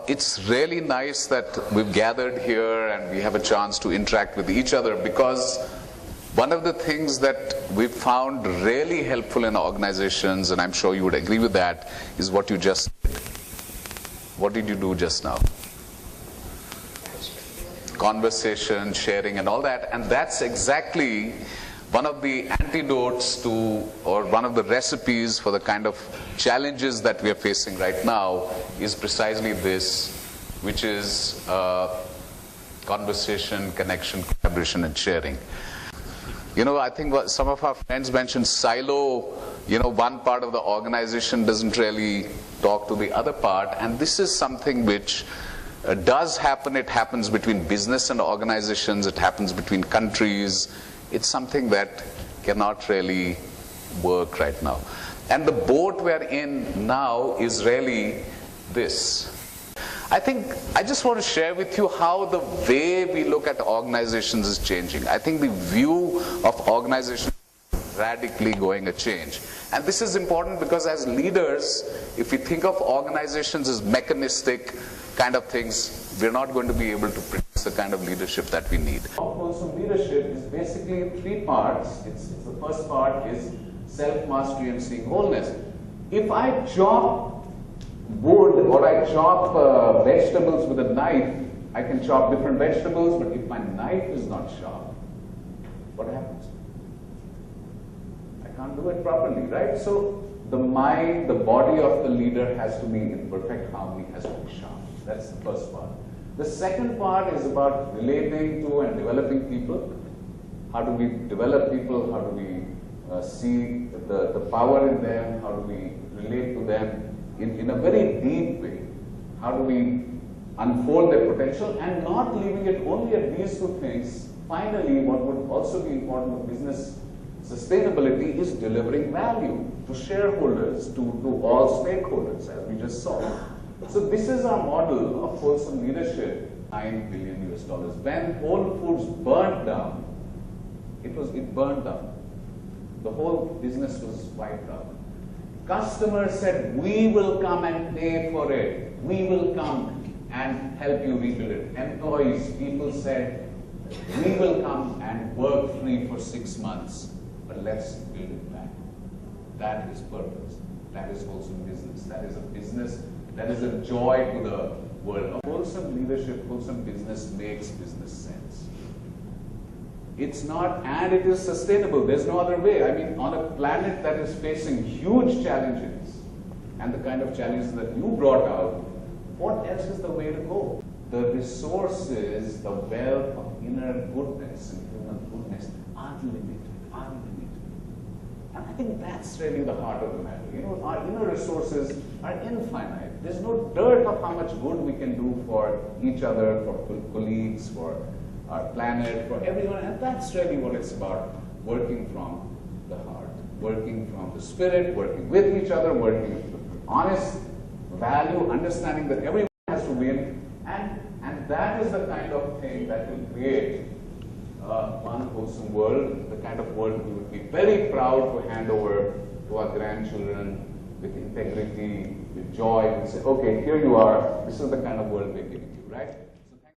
It's really nice that we've gathered here and we have a chance to interact with each other, because one of the things that we've found really helpful in organizations, and I'm sure you would agree with that, is what you just did. What did you do just now? Conversation, sharing, and all that. And that's exactly one of the antidotes to, or one of the recipes for the kind of challenges that we are facing right now, is precisely this, which is conversation, connection, collaboration, and sharing. You know, I think what some of our friends mentioned, silo, you know, one part of the organization doesn't really talk to the other part, and this is something which does happen. It happens between business and organizations, it happens between countries. It's something that cannot really work right now. And the boat we're in now is really this. I think I just want to share with you how the way we look at organizations is changing. I think the view of organizations is radically going to change. And this is important because as leaders, if we think of organizations as mechanistic kind of things, we're not going to be able to produce the kind of leadership that we need. Wholesome leadership is basically in three parts. The first part is self-mastery and seeing wholeness. If I chop wood or I chop vegetables with a knife, I can chop different vegetables, but if my knife is not sharp, what happens? I can't do it properly, right? So the mind, the body of the leader has to be in perfect harmony, has to be sharp. That's the first part. The second part is about relating to and developing people. How do we develop people? How do we see the power in them? How do we relate to them in a very deep way? How do we unfold their potential and not leaving it only at these two things? Finally, what would also be important for business sustainability is delivering value to shareholders, to all stakeholders, as we just saw. So this is our model of wholesome leadership. $9 billion US. When Whole Foods burned down, it burned down. The whole business was wiped out. Customers said, we will come and pay for it. We will come and help you rebuild it. Employees, people said, we will come and work free for 6 months, but let's build it back. That is purpose. That is wholesome business. That is a business that is a joy to the world. Wholesome leadership, wholesome business makes business sense. It's not, and it is sustainable. There's no other way. I mean, on a planet that is facing huge challenges, and the kind of challenges that you brought out, what else is the way to go? The resources, the wealth of inner goodness and human goodness are limited. And I think that's really the heart of the matter. You know, our inner resources are infinite. There's no dearth of how much good we can do for each other, for colleagues, for our planet, for everyone. And that's really what it's about, working from the heart, working from the spirit, working with each other, working with honest value, understanding that everyone has to win. And that is the kind of thing that will create one wholesome world, the kind of world we would be very proud to hand over to our grandchildren with integrity, with joy, and say, okay, here you are, this is the kind of world we're giving you, right?